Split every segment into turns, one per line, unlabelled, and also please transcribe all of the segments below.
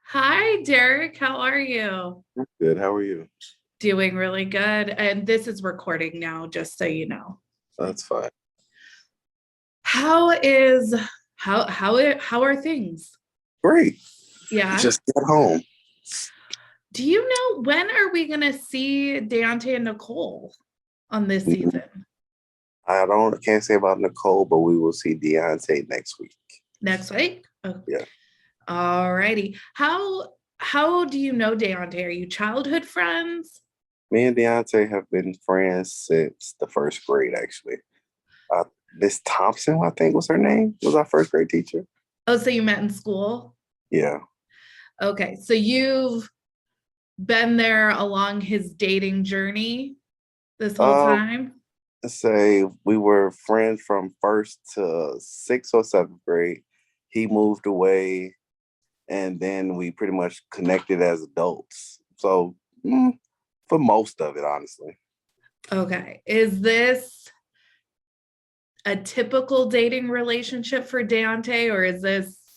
Hi, Derrick. How are you?
Good. How are you?
Doing really good. And this is recording now, just so you know.
That's fine.
How is how are things?
Great.
Yeah.
Just got home.
Do you know when are we gonna see Deontay and Nicole on this season?
I can't say about Nicole, but we will see Deontay next week.
Next week? Oh,
Yeah.
all righty. How do you know Deontay? Are you childhood friends?
Me and Deontay have been friends since the first grade, actually. Uh, Miss Thompson, I think was her name, was our first grade teacher.
Oh, so you met in school?
Yeah.
Okay, so you've been there along his dating journey this whole
Um,
time?
let's say we were friends from first to sixth or seventh grade. He moved away, and then we pretty much connected as adults. So, for most of it, honestly.
Okay. Is this a typical dating relationship for Deontay, or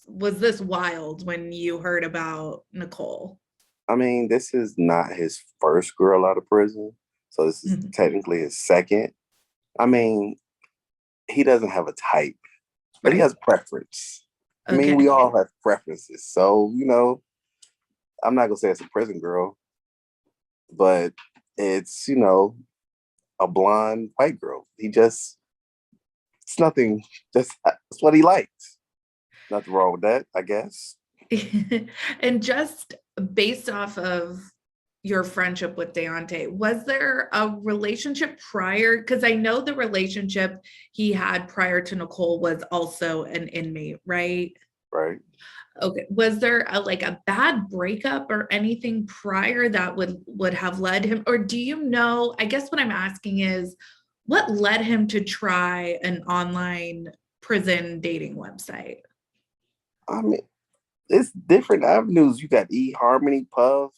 was this wild when you heard about Nicole?
I mean, this is not his first girl out of prison. So this is
Mhm.
technically his second. I mean, he doesn't have a type, but he
Right.
has preference. I mean, we
Okay.
all have preferences. So, I'm not gonna say it's a prison girl, but it's, a blonde white girl. It's nothing, just it's what he likes. Nothing wrong with that, I guess.
And just based off of your friendship with Deontay, was there a relationship prior? Because I know the relationship he had prior to Nicole was also an inmate, right?
Right.
Okay. Was there a bad breakup or anything prior that would have led him, or do you know? I guess what I'm asking is what led him to try an online prison dating website?
I mean, it's different avenues. You got eHarmony, Puff.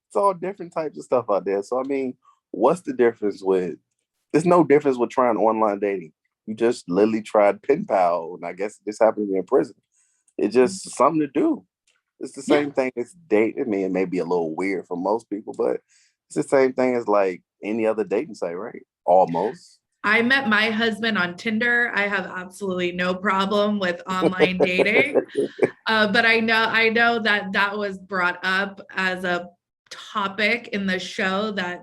It's all different types of stuff out there. So I mean, what's the difference with? There's no difference with trying online dating. You just literally tried pen pal, and I guess this happened to be in prison. It's just something to do. It's the
Yeah.
same thing as dating. I mean, it may be a little weird for most people, but it's the same thing as like any other dating site, right? Almost.
I met my husband on Tinder. I have absolutely no problem with online dating. But I know that that was brought up as a topic in the show that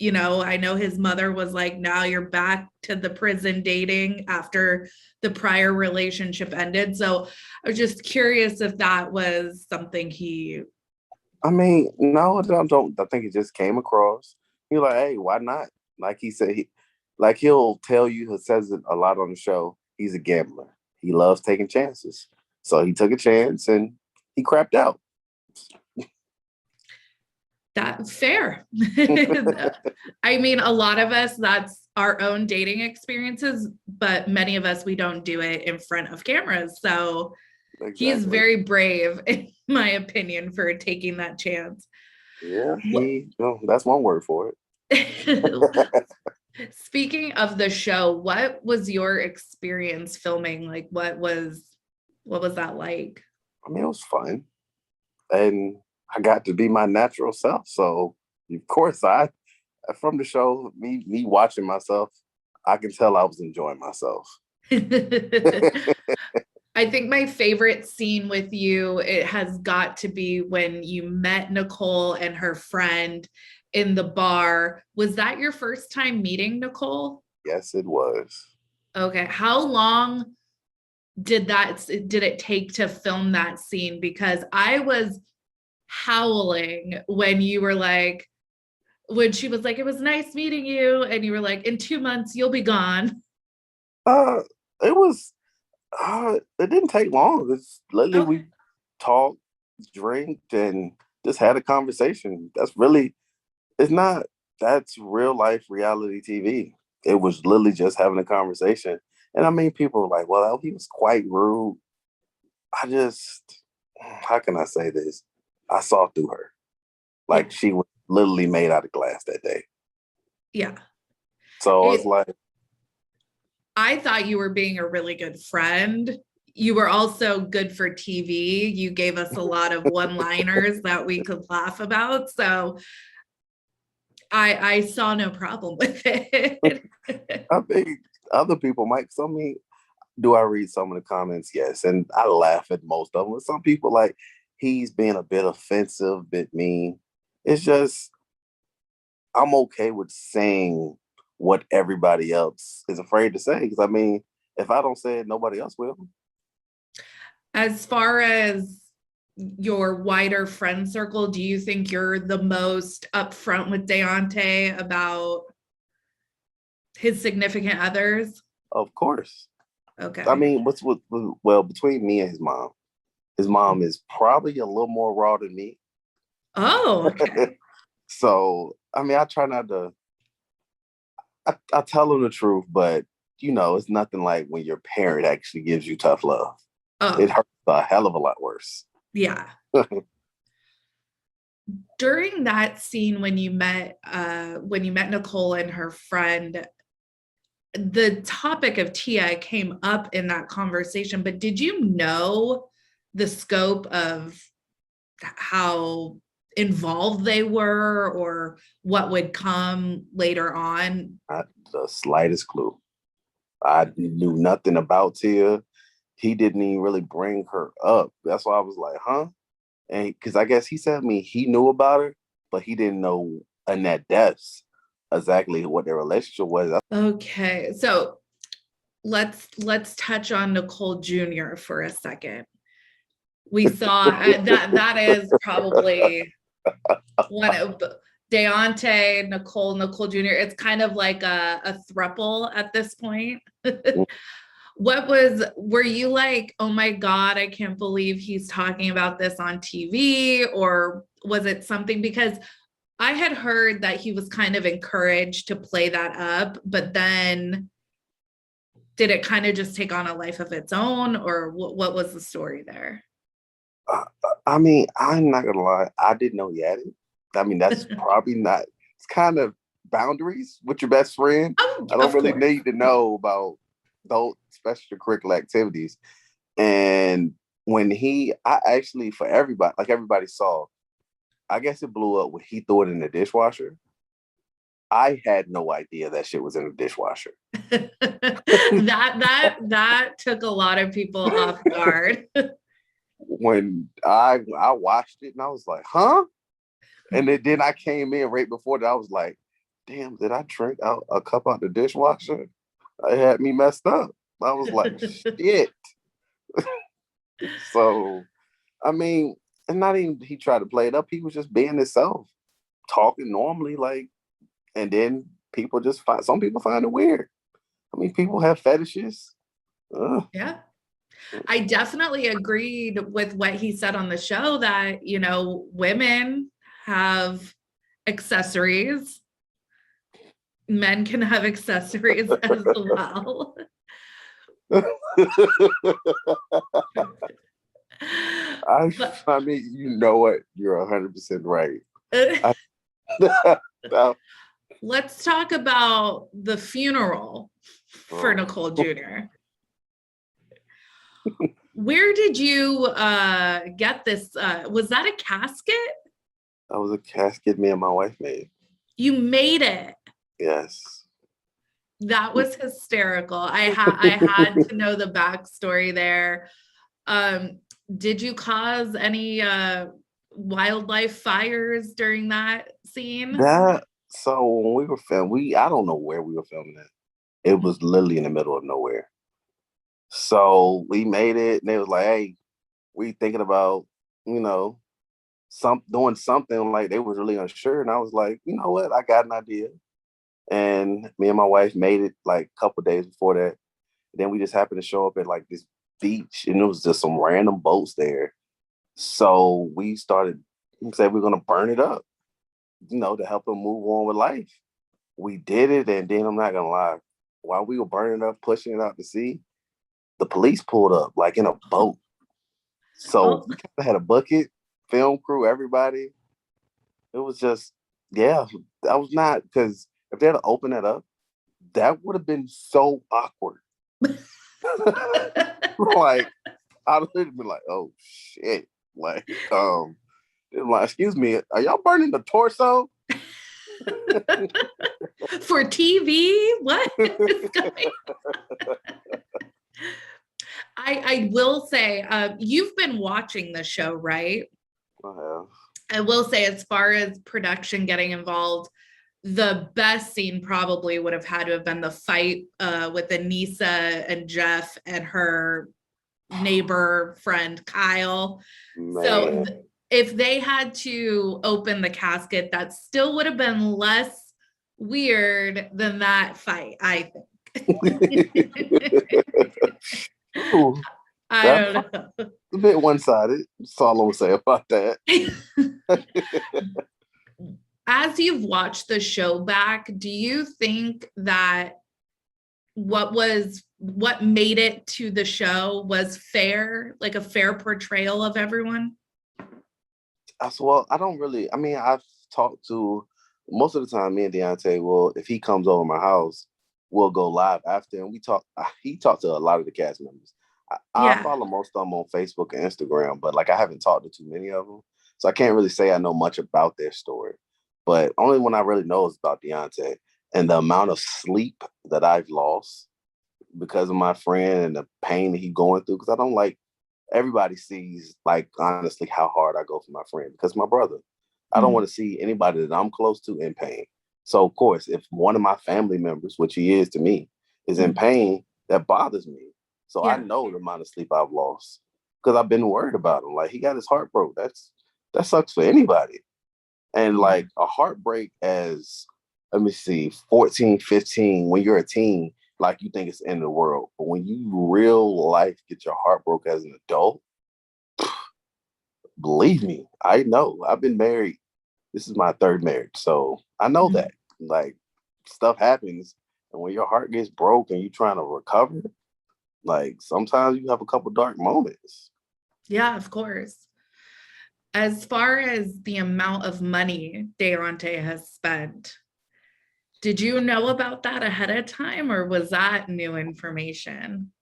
I know his mother was like, now you're back to the prison dating after the prior relationship ended. So I was just curious if that was something he.
I mean, no, I don't. I think it just came across. You're like, hey, why not? Like he said, like he'll tell you, he says it a lot on the show. He's a gambler. He loves taking chances. So he took a chance and he crapped out.
That fair. I mean, a lot of us, that's our own dating experiences, but many of us, we don't do it in front of cameras. So he's
Exactly.
very brave, in my opinion, for taking that chance.
Yeah,
What,
that's one word for it.
speaking of the show, what was your experience filming? Like, what was that like?
I mean, it was fun. And I got to be my natural self. So of course from the show, me watching myself, I can tell I was enjoying myself.
I think my favorite scene with you, it has got to be when you met Nicole and her friend in the bar. Was that your first time meeting Nicole?
Yes, it was.
Okay. How long did it take to film that scene? Because I was howling when you were like, when she was like, it was nice meeting you, and you were like, in 2 months you'll be gone.
Uh, it was. It didn't take long. It's literally
Okay.
we talked, drank, and just had a conversation. That's really. It's not. That's real life reality TV. It was literally just having a conversation. And I mean, people were like, "Well, he was quite rude." I just, how can I say this? I saw through her.
Yeah.
Like she was literally made out of glass that day.
Yeah.
So it's
It
like,
I thought you were being a really good friend. you were also good for TV. You gave us a lot of one-liners that we could laugh about. So I saw no problem with it.
I think other people might. So, I mean, do I read some of the comments? Yes, and I laugh at most of them. Some people like he's being a bit offensive, bit mean. It's just I'm okay with saying what everybody else is afraid to say. Because I mean, if I don't say it, nobody else will.
As far as your wider friend circle, do you think you're the most upfront with Daonte about his significant others?
Of course.
Okay.
I mean, well, between me and his mom is probably a little more raw than me.
Oh, okay.
So, I mean, I try not to, I tell them the truth, but it's nothing like when your parent actually gives you tough love. It
Oh,
hurts a hell of a lot worse.
yeah. During that scene when you met Nicolle and her friend, the topic of Tia came up in that conversation, but did you know the scope of how involved they were or what would come later on?
Not the slightest clue. I knew nothing about Tia. He didn't even really bring her up. That's why I was like, huh? And because I guess he said to me he knew about her, but he didn't know Annette Deaths exactly what their relationship was.
Okay, so let's touch on Nicole Jr. for a second. We saw that is probably one of Daonte, Nicole Jr. It's kind of like a throuple at this point. Were you like, oh my God, I can't believe he's talking about this on TV? Or was it something, because I had heard that he was kind of encouraged to play that up, but then did it kind of just take on a life of its own, or what was the story there?
I mean, I'm not gonna lie, I didn't know he had it. I mean, that's probably not. It's kind of boundaries with your best friend.
Oh,
I don't
of
really
course.
need to know about those extracurricular activities. And I actually, for everybody, like everybody saw, I guess it blew up when he threw it in the dishwasher. I had no idea that shit was in the dishwasher.
that took a lot of people off guard.
When I watched it and I was like, huh? And then I came in right before that. I was like, damn, did I drink out a cup out the dishwasher? It had me messed up. I was like, shit. So, I mean, and not even he tried to play it up. He was just being himself, talking normally, like, and then some people find it weird. I mean, people have fetishes.
Yeah. I definitely agreed with what he said on the show that, women have accessories, men can have accessories as well.
I mean, you know what? You're 100% right.
Let's talk about the funeral for Nicole Jr. Where did you get this? Was that a casket?
That was a casket me and my wife made.
You made it.
Yes.
That was hysterical. I had to know the backstory there. Did you cause any wildlife fires during that scene?
So when we were filming, I don't know where we were filming it. It was literally in the middle of nowhere. So we made it, and they was like, "Hey, we thinking about, doing something." Like they was really unsure, and I was like, "You know what? I got an idea." And me and my wife made it like a couple days before that. Then we just happened to show up at like this beach, and it was just some random boats there. So we said we're gonna burn it up, to help them move on with life. We did it, and then I'm not gonna lie, while we were burning it up, pushing it out to sea, the police pulled up like in a boat. So we had a bucket, film crew, everybody. It was just, yeah, that was not, because if they had opened it up, that would have been so awkward. Like, I'd literally be like, oh shit. Like, they're like, excuse me, are y'all burning the torso?
For TV? What is going I will say, you've been watching the show, right?
I have.
I will say, as far as production getting involved, the best scene probably would have had to have been the fight with Anissa and Jeff and her neighbor friend Kyle. So
Man.
if they had to open the casket, that still would have been less weird than that fight, I think.
Ooh,
I
that's
don't know.
a bit one-sided. That's all I'm gonna say about that.
As you've watched the show back, do you think that what made it to the show was fair, like a fair portrayal of everyone?
Well, I don't really. I mean, I've talked to most of the time. Me and Deontay will, if he comes over my house, we'll go live after, and we talk. He talked to a lot of the cast members. I
Yeah.
follow most of them on Facebook and Instagram, but like I haven't talked to too many of them, so I can't really say I know much about their story. But only one I really know is about Deontay and the amount of sleep that I've lost because of my friend and the pain that he's going through. Because I don't like everybody sees, like, honestly, how hard I go for my friend because my brother. I don't want to see anybody that I'm close to in pain. So of course, if one of my family members, which he is to me, is in pain, that bothers me. So I
Yeah.
know the amount of sleep I've lost because I've been worried about him. Like, he got his heart broke. That sucks for anybody. And
Yeah.
like a heartbreak as, let me see, 14, 15, when you're a teen, like you think it's the end of the world. But when you real life get your heart broke as an adult, believe me, I know. I've been married. This is my third marriage. So I know that. Like, stuff happens. And when your heart gets broke and you're trying to recover, like, sometimes you have a couple dark moments.
Yeah, of course. As far as the amount of money Daonte has spent, did you know about that ahead of time, or was that new information?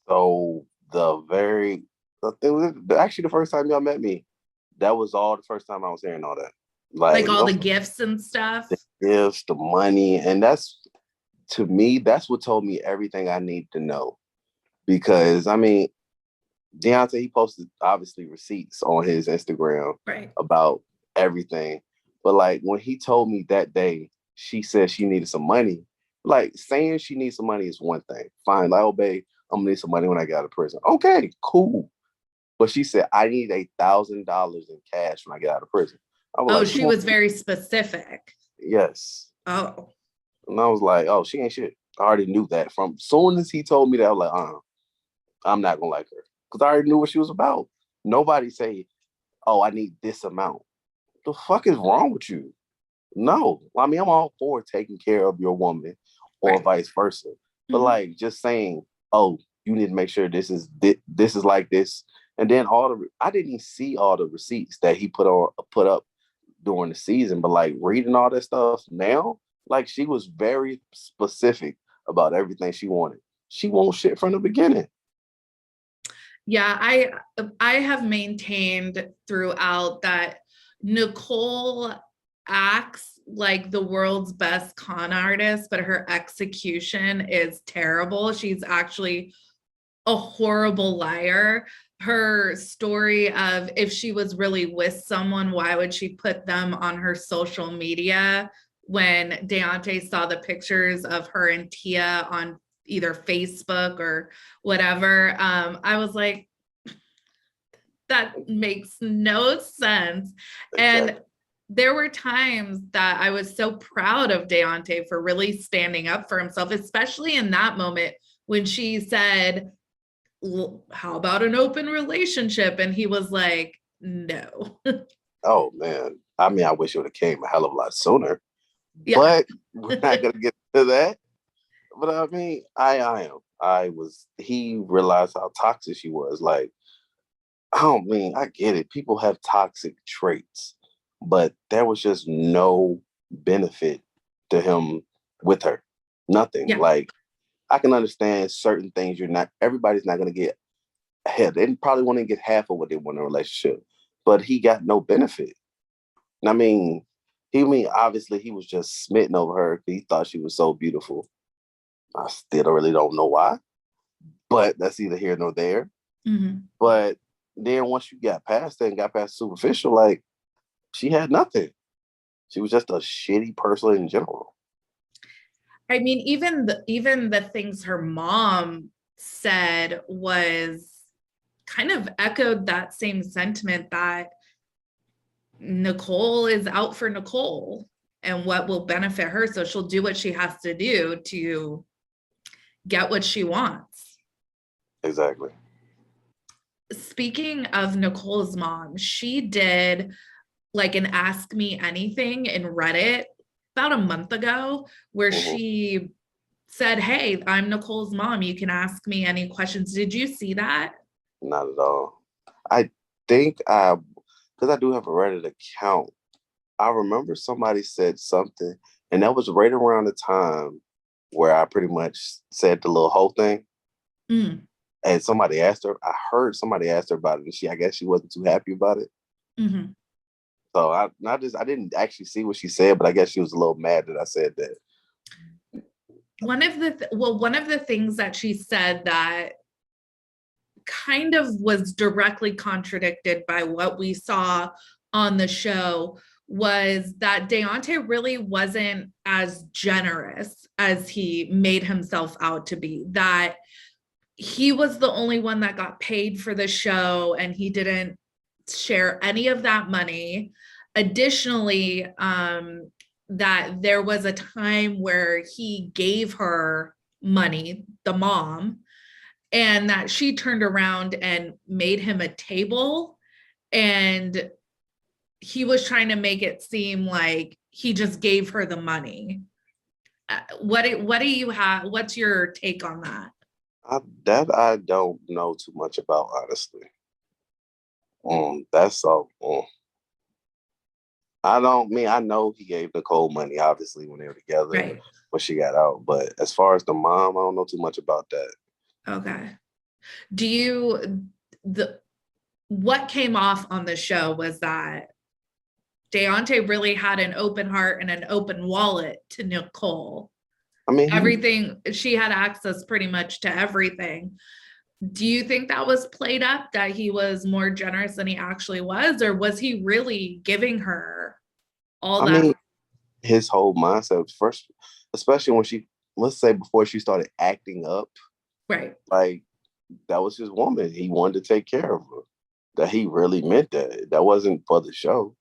So actually the first time y'all met me, that was all the first time I was hearing all that.
Like
Like,
all the gifts and stuff?
the gifts, the money, and that's, to me, that's what told me everything I need to know. Because I mean, Deontay, he posted obviously receipts on his Instagram
Right.
about everything. But like when he told me that day, she said she needed some money. Like, saying she needs some money is one thing. Fine, like, oh babe, I'm gonna need some money when I get out of prison. Okay, cool. But she said I need $1,000 in cash when I get out of prison. I was
Oh,
like,
she was very specific.
yes.
Oh,
And I was like, oh, she ain't shit. I already knew that from soon as he told me that. I was like, I'm not gonna like her because I already knew what she was about. Nobody say, oh, I need this amount. The fuck is wrong with you? No, I mean, I'm all for taking care of your woman or
right.
vice versa. But like, just saying, oh, you need to make sure this is like this, and then I didn't even see all the receipts that he put up during the season. But like, reading all that stuff now, like, she was very specific about everything she wanted. She won't shit from the beginning.
Yeah, I have maintained throughout that Nicole acts like the world's best con artist, but her execution is terrible. She's actually a horrible liar. Her story of if she was really with someone, why would she put them on her social media? When Daonte saw the pictures of her and Tia on either Facebook or whatever, I was like, that makes no sense. And there were times that I was so proud of Daonte for really standing up for himself, especially in that moment when she said, how about an open relationship? And he was like, no.
Oh man, I mean, I wish it would have came a hell of a lot sooner.
Yeah.
But we're not gonna get to that. But I mean, I am. He realized how toxic she was. Like, I don't mean, I get it. People have toxic traits, but there was just no benefit to him with her. Nothing.
Yeah.
Like, I can understand certain things everybody's not gonna get hell, they probably wouldn't get half of what they want in a relationship, but he got no benefit. I mean, obviously he was just smitten over her. He thought she was so beautiful. I still really don't know why, but that's either here nor there.
Mm-hmm.
But then once you got past that and got past superficial, like, she had nothing. She was just a shitty person in general.
I mean, even the things her mom said was kind of echoed that same sentiment that Nicole is out for Nicole and what will benefit her. So she'll do what she has to do to get what she wants.
Exactly.
Speaking of Nicole's mom, she did like an Ask Me Anything in Reddit about a month ago where she said, "Hey, I'm Nicole's mom. You can ask me any questions." Did you see that?
Not at all. I think because I do have a Reddit account, I remember somebody said something, and that was right around the time where I pretty much said the little whole thing.
Mm.
And somebody asked her, I heard somebody asked her about it, and I guess she wasn't too happy about it.
Mm-hmm.
So I didn't actually see what she said, but I guess she was a little mad that I said that.
One of the things that she said that kind of was directly contradicted by what we saw on the show was that Daonte really wasn't as generous as he made himself out to be, that he was the only one that got paid for the show and he didn't share any of that money. Additionally, that there was a time where he gave her money, the mom, and that she turned around and made him a table, and he was trying to make it seem like he just gave her the money. What do you have? What's your take on that?
That I don't know too much about, honestly. That's all. I know he gave Nicole money, obviously, when they were together,
Right.
when she got out. But as far as the mom, I don't know too much about that.
Okay. What came off on the show was that Daonte really had an open heart and an open wallet to Nicole.
I mean,
everything, she had access pretty much to everything. Do you think that was played up, that he was more generous than he actually was, or was he really giving her all that?
I mean, his whole mindset first, especially when let's say before she started acting up,
Right.
like, that was his woman. He wanted to take care of her. That he really meant that. That wasn't for the show.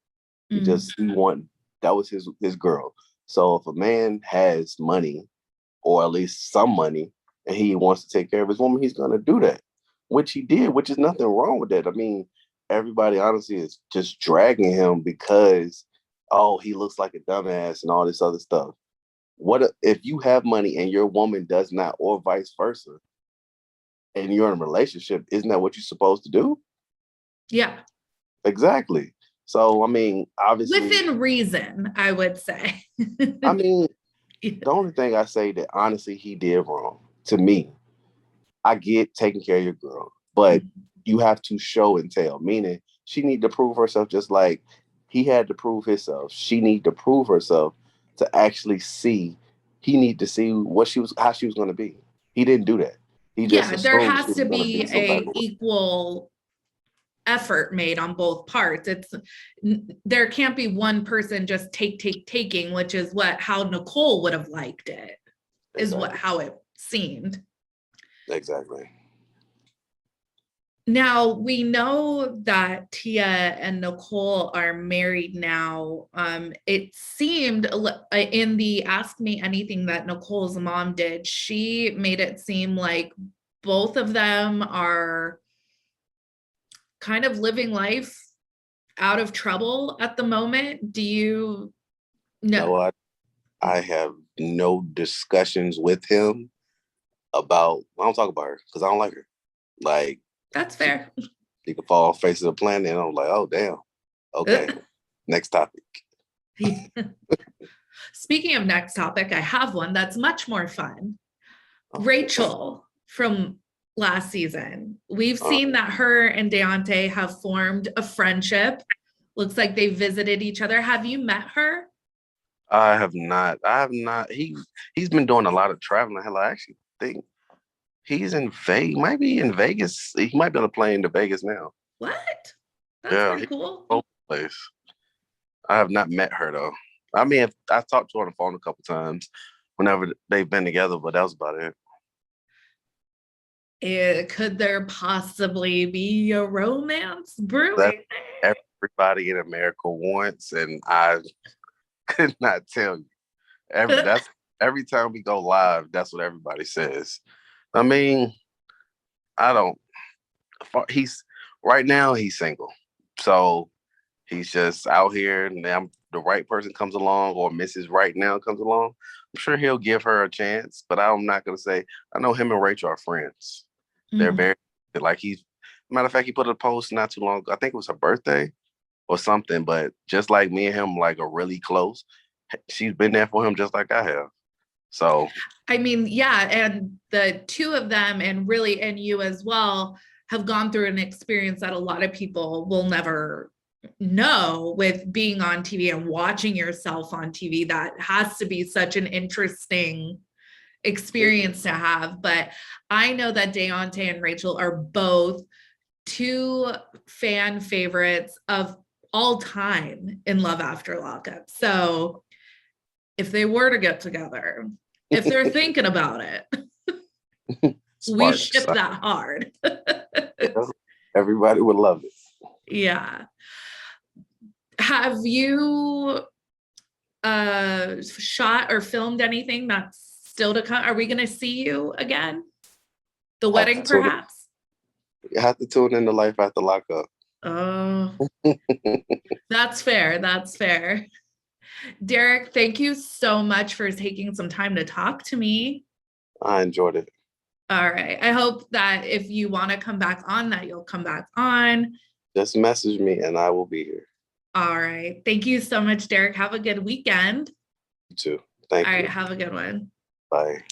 That was his girl. So if a man has money, or at least some money, and he wants to take care of his woman, he's gonna do that. Which he did, which is nothing wrong with that. I mean, everybody honestly is just dragging him because, oh, he looks like a dumbass and all this other stuff. What if you have money and your woman does not, or vice versa, and you're in a relationship? Isn't that what you're supposed to do?
Yeah.
Exactly. So, I mean, obviously,
within reason, I would say.
I mean, the only thing I say that honestly he did wrong, to me, I get taking care of your girl, but you have to show and tell, meaning she need to prove herself just like he had to prove himself. She need to prove herself to actually see. He need to see how she was going to be. He didn't do that. He just
there
assumed she
has
was
to
gonna
be
some type
a
of-
equal effort made on both parts. There can't be one person just taking, which is how Nicole would have liked it. Exactly. How it seemed.
Exactly.
Now we know that Tia and Nicole are married now. It seemed in the Ask Me Anything that Nicole's mom did, she made it seem like both of them are kind of living life out of trouble at the moment. Do you know?
No, I have no discussions with him about. I don't talk about her because I don't like her. Like,
that's fair.
She could fall off face of the planet, and I'm like, oh damn. Okay, next topic.
Speaking of next topic, I have one that's much more fun.
Oh.
Rachel from last season. We've seen that her and Daonte have formed a friendship. Looks like they visited each other. Have you met her?
I have not. I have not. He's been doing a lot of traveling. Hell, I actually think he's in Vegas. Might be in Vegas. He might be on a plane to Vegas now.
What? That's
Yeah,
pretty cool.
both place. I have not met her though. I mean, I talked to her on the phone a couple times whenever they've been together, but that was about it.
Could there possibly be a romance
That
brewing?
everybody in America wants, and I could not tell you. Every time we go live, that's what everybody says. I mean, I don't. He's right now he's single, so he's just out here. And then the right person comes along, or Mrs. Right Now comes along. I'm sure he'll give her a chance, but I'm not gonna say. I know him and Rachel are friends. They're very like he's. Matter of fact, he put a post not too long ago. I think it was her birthday or something. But just like me and him, like are really close. She's been there for him just like I have. So
I mean, yeah, and the two of them, and really, and you as well, have gone through an experience that a lot of people will never know with being on TV and watching yourself on TV. That has to be such an interesting experience to have. But I know that Daonte and Rachel are both two fan favorites of all time in Love After Lockup. So if they were to get together, if they're thinking about it, we ship that hard.
Everybody would love it.
Yeah. Have you shot or filmed anything that's still to come? Are we going to see you again? The wedding, perhaps?
You have to tune in to Life After Lockup.
Oh, that's fair. That's fair. Derrick, thank you so much for taking some time to talk to me.
I enjoyed it.
All right. I hope that if you want to come back on, that you'll come back on.
Just message me and I will be here.
All right. Thank you so much, Derrick. Have a good weekend.
You too. Thank you.
All right. Have a good one.
Bye.